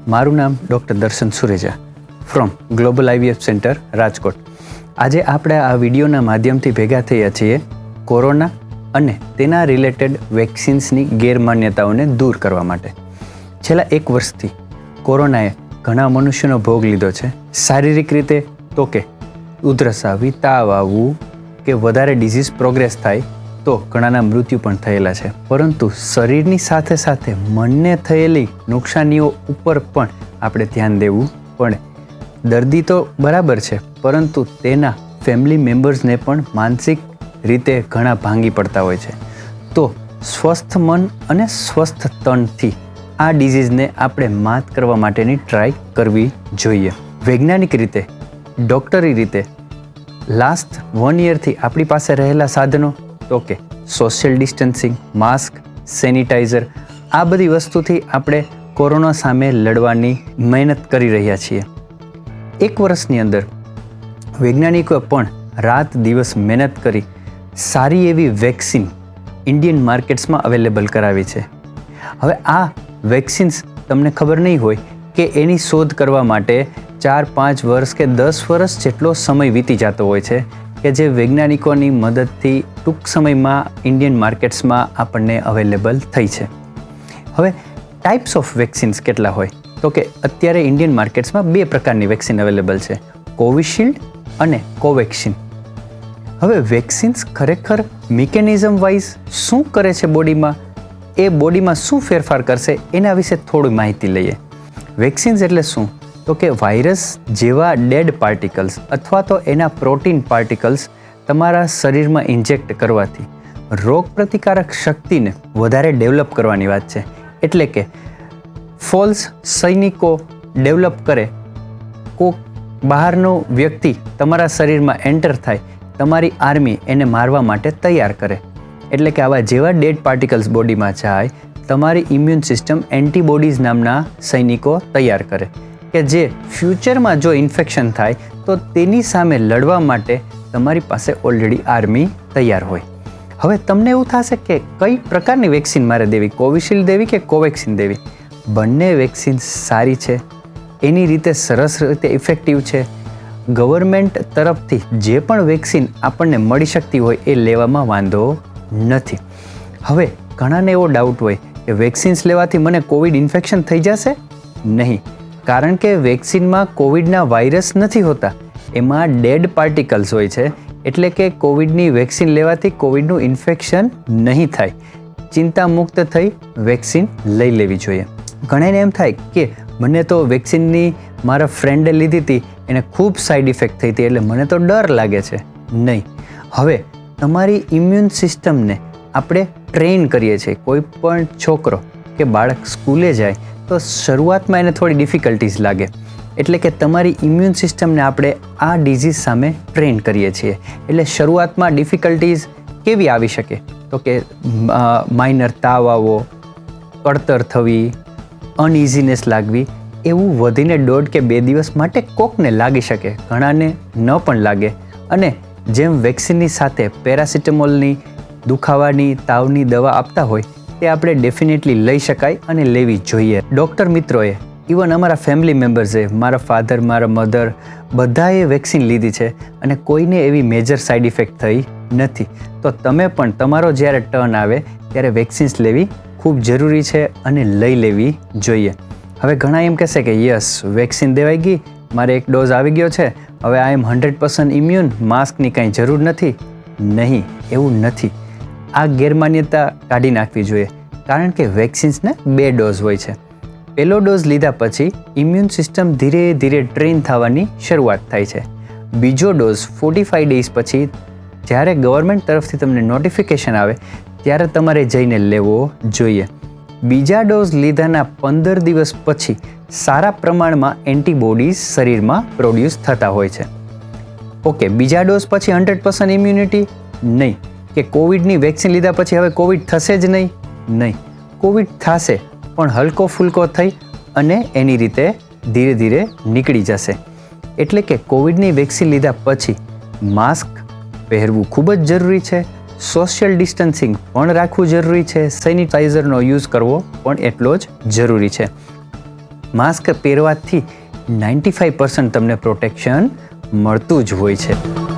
મારું નામ ડૉક્ટર દર્શન Sureja from global IVF centre Rajkot. આજે આપણે આ વિડીયોના માધ્યમથી ભેગા થયા છીએ કોરોના અને તેના રિલેટેડ વેક્સિન્સની ગેરમાન્યતાઓને દૂર કરવા માટે. છેલ્લા 1 વર્ષથી કોરોનાએ ઘણા મનુષ્યોનો ભોગ લીધો છે. શારીરિક રીતે તો કે ઉધરસ આવી, તાવ આવવું કે વધારે ડિઝીઝ પ્રોગ્રેસ થાય તો ઘણાના મૃત્યુ પણ થયેલા છે. પરંતુ શરીરની સાથે સાથે મનને થયેલી નુકસાનીઓ ઉપર પણ આપણે ધ્યાન દેવું પડે. દર્દી તો બરાબર છે, પરંતુ તેના ફેમિલી મેમ્બર્સને પણ માનસિક રીતે ઘણા ભાંગી પડતા હોય છે. તો સ્વસ્થ મન અને સ્વસ્થ તનથી આ ડિઝીઝને આપણે માત કરવા માટેની ટ્રાય કરવી જોઈએ. વૈજ્ઞાનિક રીતે, ડૉક્ટરી રીતે લાસ્ટ 1 યરથી આપણી પાસે રહેલા સાધનો તો કે સોશિયલ ડિસ્ટન્સિંગ, માસ્ક, સેનિટાઈઝર, આ બધી વસ્તુથી આપણે કોરોના સામે લડવાની મહેનત કરી રહ્યા છીએ. 1 વર્ષની અંદર વૈજ્ઞાનિકોએ પણ રાત દિવસ મહેનત કરી સારી એવી વેક્સિન ઇન્ડિયન માર્કેટ્સમાં અવેલેબલ કરાવી છે. હવે આ વેક્સિન્સ તમને ખબર નહીં હોય કે એની શોધ કરવા માટે 4-5 વર્ષ કે 10 વર્ષ જેટલો સમય વીતી જતો હોય છે કે જે વૈજ્ઞાનિકોની મદદથી ટૂંક સમયમાં ઇન્ડિયન માર્કેટ્સમાં આપણને અવેલેબલ થઈ છે. હવે ટાઈપ્સ ઓફ વેક્સિન્સ કેટલા હોય તો કે અત્યારે ઇન્ડિયન માર્કેટ્સમાં 2 પ્રકારની વેક્સિન અવેલેબલ છે, કોવિશિલ્ડ અને કોવેક્સિન. હવે વેક્સિન્સ ખરેખર મિકેનિઝમ વાઇઝ શું કરે છે બોડીમાં, એ બોડીમાં શું ફેરફાર કરશે એના વિશે થોડી માહિતી લઈએ. વેક્સિન્સ એટલે શું તો કે વાયરસ જેવા ડેડ પાર્ટિકલ્સ અથવા તો એના પ્રોટીન પાર્ટિકલ્સ તમારા શરીરમાં ઇન્જેક્ટ કરવાથી રોગ પ્રતિકારક શક્તિને વધારે ડેવલપ કરવાની વાત છે. એટલે કે ફોલ્સ સૈનિકો ડેવલપ કરે, કોક બહારનો વ્યક્તિ તમારા શરીરમાં એન્ટર થાય, તમારી આર્મી એને મારવા માટે તૈયાર કરે. એટલે કે આવા જેવા ડેડ પાર્ટિકલ્સ બોડીમાં જાય, તમારી ઇમ્યુન સિસ્ટમ એન્ટીબોડીઝ નામના સૈનિકો તૈયાર કરે કે જે ફ્યુચરમાં જો ઇન્ફેક્શન થાય તો તેની સામે લડવા માટે તમારી પાસે ઓલરેડી આર્મી તૈયાર હોય. હવે તમને એવું થશે કે કઈ પ્રકારની વેક્સિન મારે દેવી, કોવિશિલ્ડ દેવી કે કોવેક્સિન દેવી? બંને વેક્સિન સારી છે, એની રીતે સરસ રીતે ઇફેક્ટિવ છે. ગવર્મેન્ટ તરફથી જે પણ વેક્સિન આપણને મળી શકતી હોય એ લેવામાં વાંધો નથી. હવે ઘણાને એવો ડાઉટ હોય કે વેક્સિન્સ લેવાથી મને કોવિડ ઇન્ફેક્શન થઈ જશે? નહીં, કારણ કે વેક્સિનમાં કોવિડના વાયરસ નથી હોતા, એમાં ડેડ પાર્ટિકલ્સ હોય છે. એટલે કે કોવિડની વેક્સિન લેવાથી કોવિડનું ઇન્ફેક્શન નહીં થાય. ચિંતા મુક્ત થઈ વેક્સિન લઈ લેવી જોઈએ. ઘણાને એમ થાય કે મને તો વેક્સિનની મારા ફ્રેન્ડે લીધી હતી, એને ખૂબ સાઈડ ઇફેક્ટ થઈ હતી એટલે મને તો ડર લાગે છે. નહીં, હવે તમારી ઇમ્યુન સિસ્ટમને આપણે ટ્રેન કરીએ છીએ. કોઈ પણ છોકરો કે બાળક સ્કૂલે જાય તો શરૂઆતમાં એને થોડી ડિફિકલ્ટીઝ લાગે. એટલે કે તમારી ઇમ્યુન સિસ્ટમને આપણે આ ડિઝીઝ સામે ટ્રેન કરીએ છીએ. એટલે શરૂઆતમાં ડિફિકલ્ટીઝ કેવી આવી શકે તો કે માઇનર તાવ આવવો, કળતર થવી, અનઇઝીનેસ લાગવી, એવું વધીને 1.5 કે 2 દિવસ માટે કોકને લાગી શકે, ઘણાને ન પણ લાગે. અને જેમ વેક્સિનની સાથે પેરાસિટામોલની દુખાવાની, તાવની દવા આપતા હોય તે આપણે ડેફિનેટલી લઈ શકાય અને લેવી જોઈએ. ડૉક્ટર મિત્રોએ, ઇવન અમારા ફેમિલી મેમ્બર્સે, મારા ફાધર, મારા મધર, બધાએ વેક્સિન લીધી છે અને કોઈને એવી મેજર સાઈડ ઇફેક્ટ થઈ નથી. તો તમે પણ તમારો જ્યારે ટર્ન આવે ત્યારે વેક્સિન્સ લેવી ખૂબ જરૂરી છે અને લઈ લેવી જોઈએ. હવે ઘણા એમ કહેશે કે યસ, વેક્સિન દેવાઈ ગઈ, મારે 1 ડોઝ આવી ગયો છે, હવે આઈ એમ 100% ઇમ્યુન, માસ્કની કાંઈ જરૂર નથી. નહીં, એવું નથી. આ ગેરમાન્યતા કાઢી નાખવી જોઈએ, કારણ કે વેક્સિન્સને 2 ડોઝ હોય છે. પહેલો ડોઝ લીધા પછી ઇમ્યુન સિસ્ટમ ધીરે ધીરે ટ્રેન થવાની શરૂઆત થાય છે. બીજો ડોઝ 45 ડેઝ પછી જ્યારે ગવર્મેન્ટ તરફથી તમને નોટિફિકેશન આવે ત્યારે તમારે જઈને લેવો જોઈએ. બીજા ડોઝ લીધાના 15 દિવસ પછી સારા પ્રમાણમાં એન્ટીબોડીઝ શરીરમાં પ્રોડ્યુસ થતા હોય છે. ઓકે, બીજા ડોઝ પછી 100% ઇમ્યુનિટી નહીં, કે કોવિડની વેક્સિન લીધા પછી હવે કોવિડ થશે જ નહીં. નહીં, કોવિડ થશે પણ હલકો ફૂલકો થઈ અને એની રીતે ધીરે ધીરે નીકળી જશે. એટલે કે કોવિડની વેક્સિન લીધા પછી માસ્ક પહેરવું ખૂબ જ જરૂરી છે, સોશિયલ ડિસ્ટન્સિંગ પણ રાખવું જરૂરી છે, સેનિટાઈઝરનો યુઝ કરવો પણ એટલો જ જરૂરી છે. માસ્ક પહેરવાથી 95% તમને પ્રોટેક્શન મળતું જ હોય છે.